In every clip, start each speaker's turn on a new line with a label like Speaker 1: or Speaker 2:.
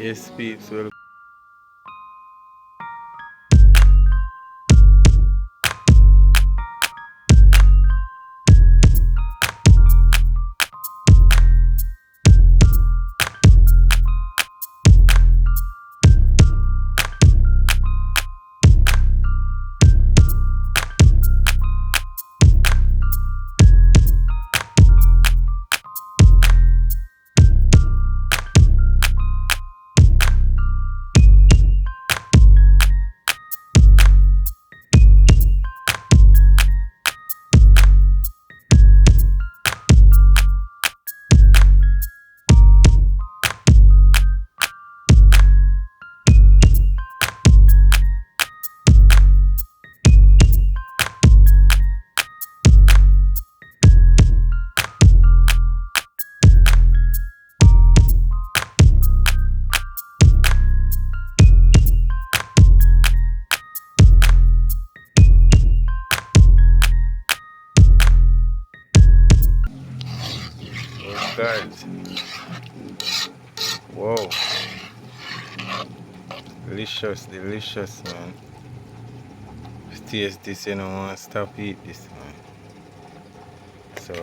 Speaker 1: Yes, peeps, well, guys, whoa, delicious, delicious, man. Taste this, you know, want to stop eat this, man. So,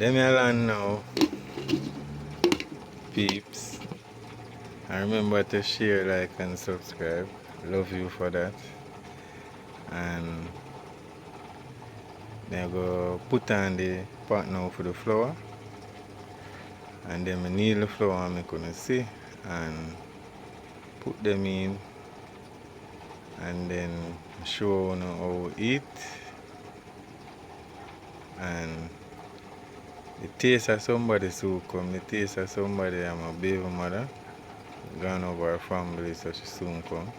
Speaker 1: let me alone now, peeps. And remember to share, like, and subscribe. Love you for that. And then I go put on the pot now for the flour. And then I knead the flour and I couldn't see. And put them in. And then show you how to eat. And the taste of somebody soon come. The taste of somebody, I'm a baby mother. Gone over her family, so she soon come.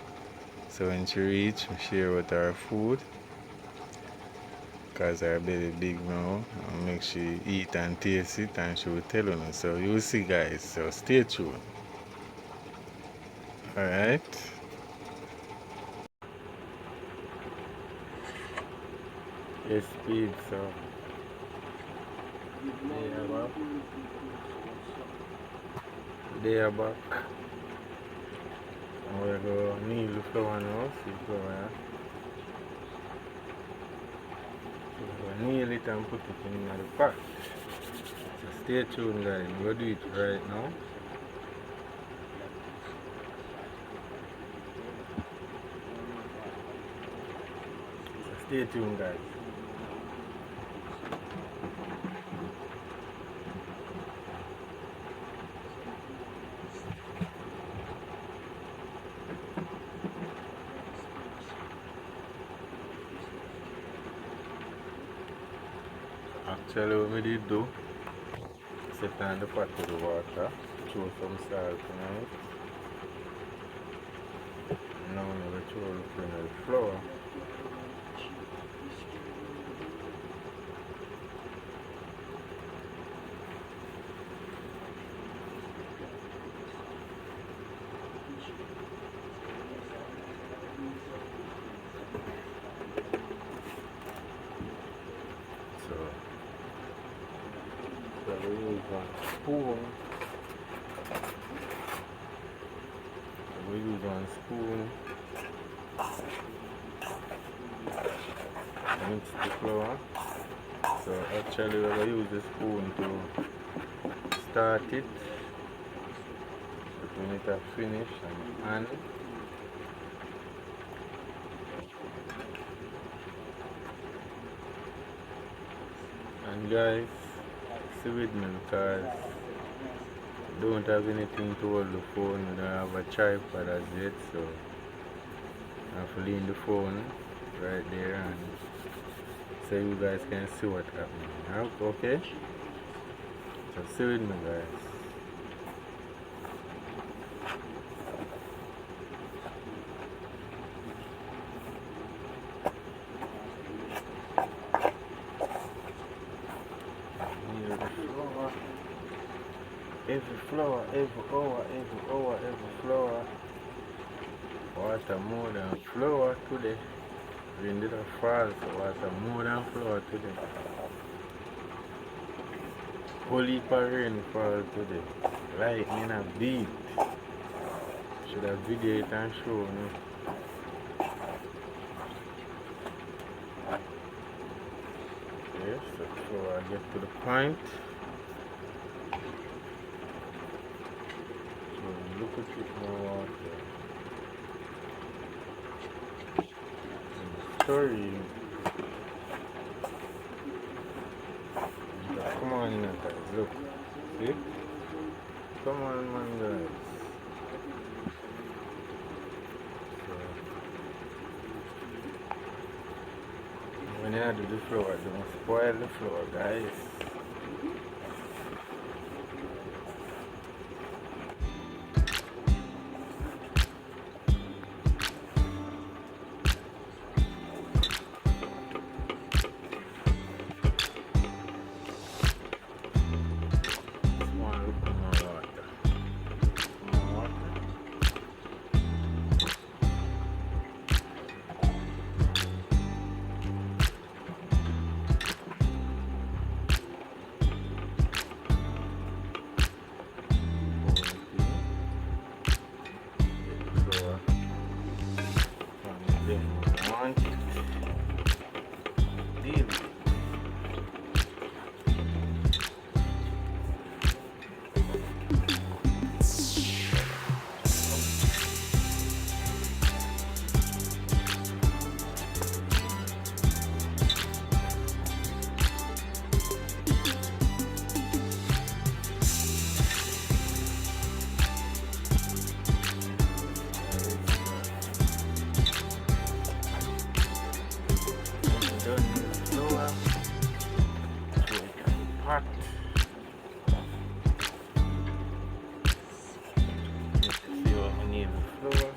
Speaker 1: So when she reach, we share with her food. Because her belly big now. And make she eat and taste it and she will tell you. So you'll see, guys. So stay tuned. Alright. Yes, speed, so they are back. And we're going to knead the flour now. See flour, yeah? So we're going to knead it and put it in the pot. So stay tuned, guys. We're going to do it right now. So stay tuned, guys. Actually, what we did do, set on the pot with the water, throw some salt in it. Now we throw the flour. So we use one spoon. Mix the flour. So actually we're going to use the spoon to start it. When it has finished and guys, see with me because I don't have anything to hold the phone. I don't have a tripod as yet, so I have to lean the phone right there and so you guys can see what's happening. Okay? So see with me, guys. Every flour, every flour. Water more than flour today. We did a fall, so water more than flour today. Whole heap of rain fall today. lightning a beat. Should have video it and show me. Yes, so I get to the point. So look at it more water. Sorry. Come on, guys, look. See? Come on, man, guys. When I do the floor, don't spoil the floor, guys. Hot. See what we need the floor.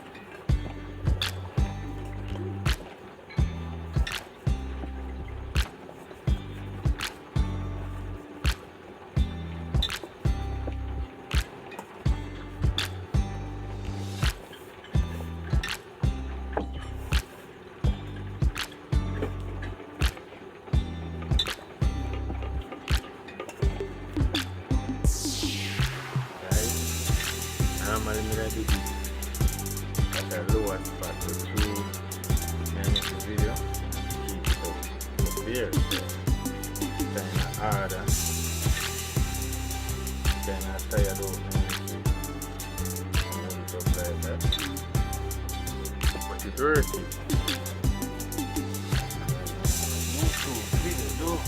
Speaker 1: Normally I do this at the lower spot to make the video keep it up here, so kind of harder, kind of tired out and hold it up like that, but it's worth it. YouTube video.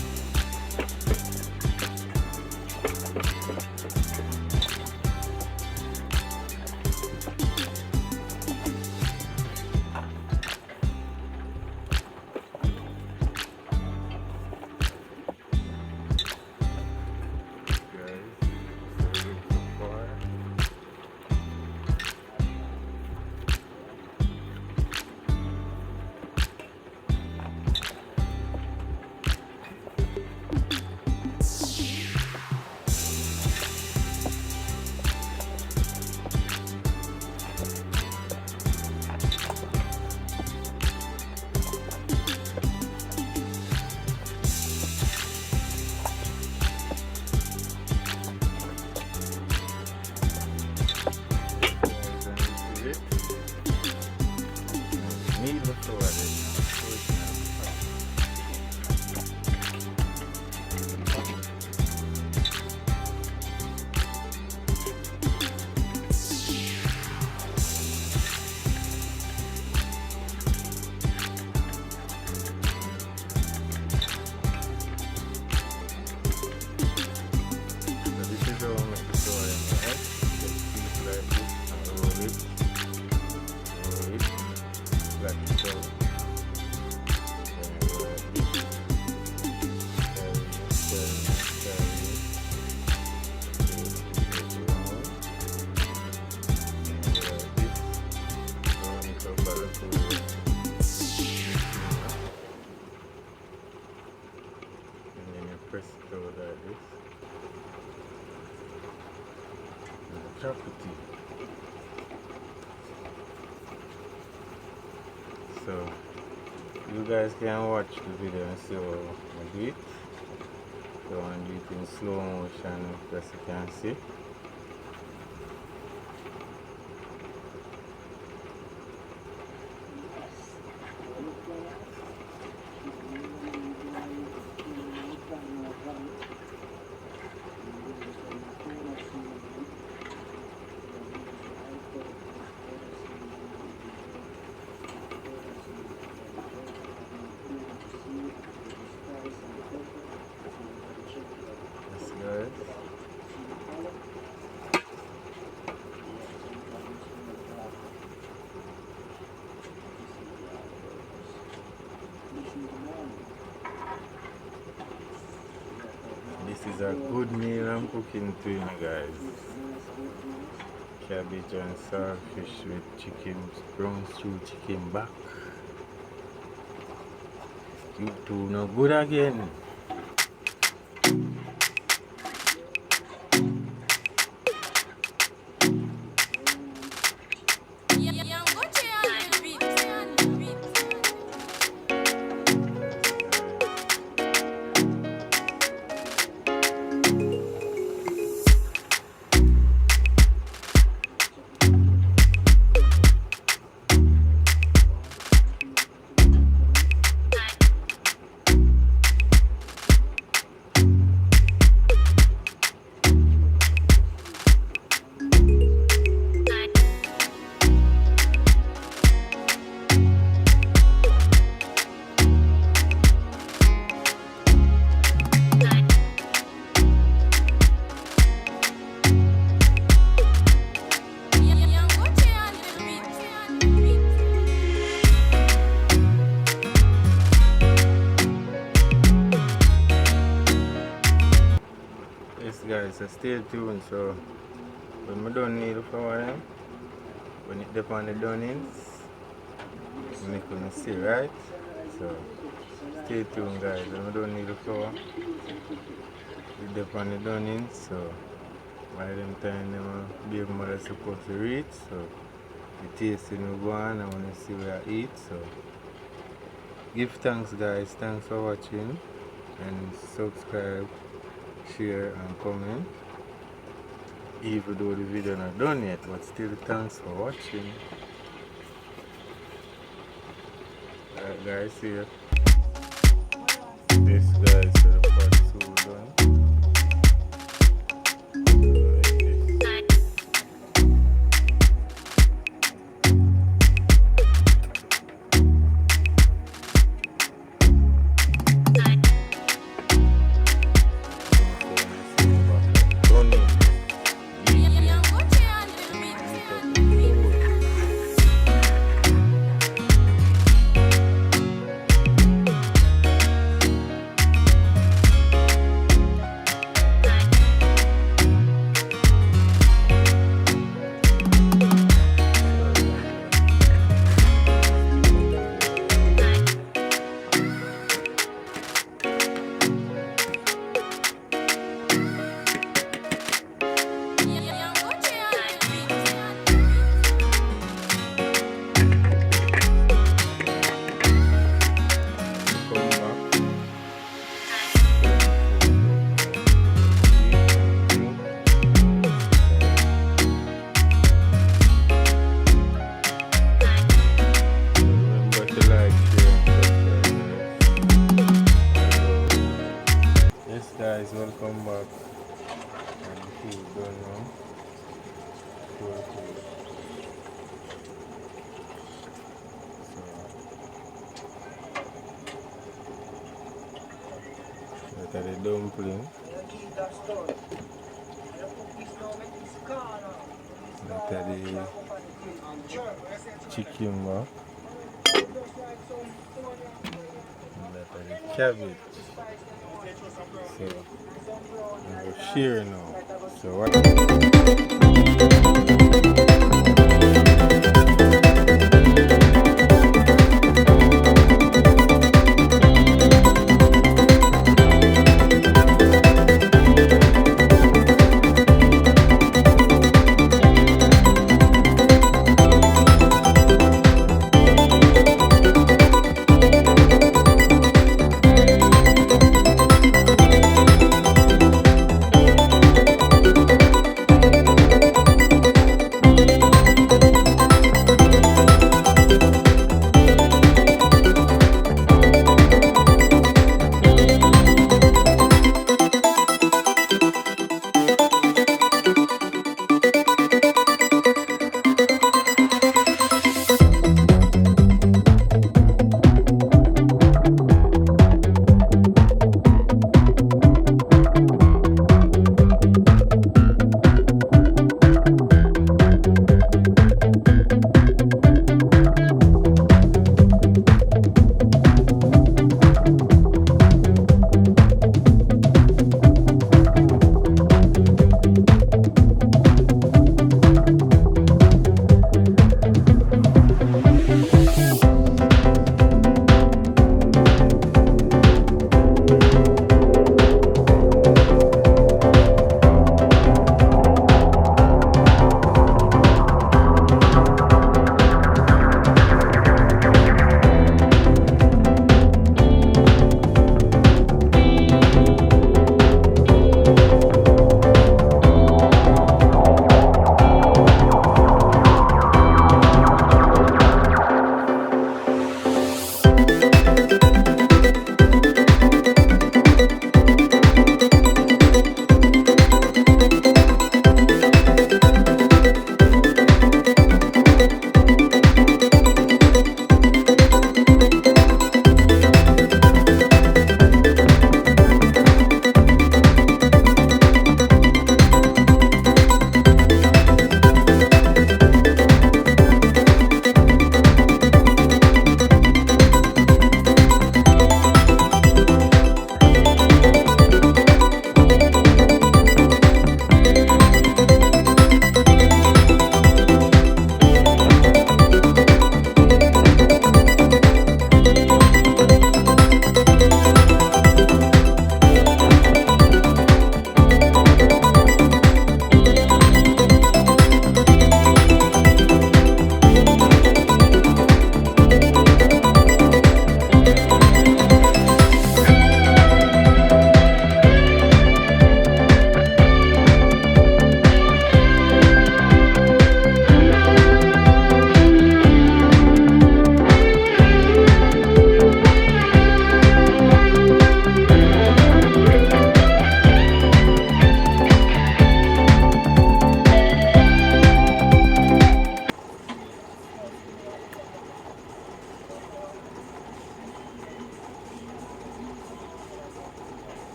Speaker 1: Press it over like this. And chop it in. So you guys can watch the video and see how I do it. So I do it in slow motion, as you can see. a good meal I'm cooking to you guys. Cabbage and saltfish with chicken, brown stew chicken back. You two no good again. Guys, so stay tuned. So when we don't need the flour, when it dip on the donings, we can see, right? So stay tuned, guys. When we don't need the flour, we dip on the donings. So by them time, them baby mother supposed to reach. So the tasting will go on. I want to see what I eat. So give thanks, guys. Thanks for watching and subscribe, share and comment, even though the video not done yet, but still thanks for watching. Alright guys, see ya. This guys part 2 done. Guys, welcome back. And the food done now. So that are the dumpling. That are the chicken back. And that are the cabbage. So we're share now. So what?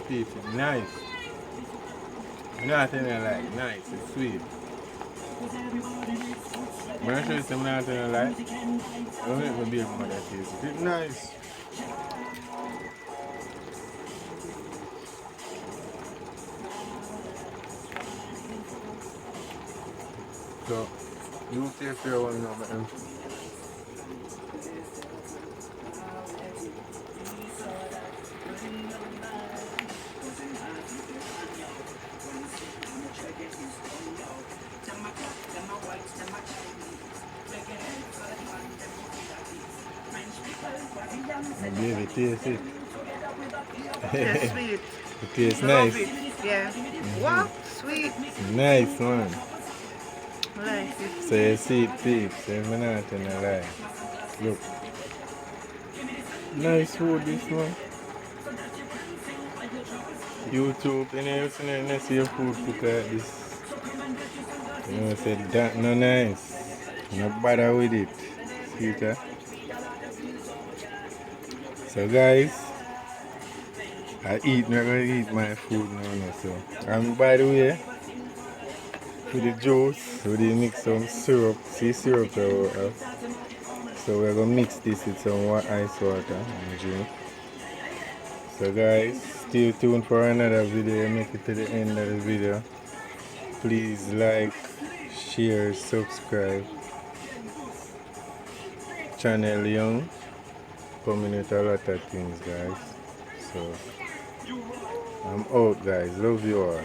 Speaker 1: peeps. It's nice. Nothing I like. Nice. It's sweet. When I show you some nothing I like, don't make my baby mother taste it. It's nice. So, you taste your one now, man. My baby taste it.
Speaker 2: It's sweet.
Speaker 1: It tastes
Speaker 2: Love
Speaker 1: nice.
Speaker 2: it. Yeah. Wow, sweet.
Speaker 1: Nice one.
Speaker 2: I like it.
Speaker 1: So you see it peeps, so I'm not gonna lie. Look. Nice food this one. YouTube, you know, you see your food cook like this. You know, say that no nice. No bother with it. Sweeter. So guys, I'm gonna eat my food now. So, and by the way, for the juice, we did mix some syrup. See syrup that we have. So we're gonna mix this with some ice water and drink. So guys, stay tuned for another video. Make it to the end of the video. Please like, share, subscribe. Channel Young. Coming with a lot of things, guys. So I'm out, guys. Love you all.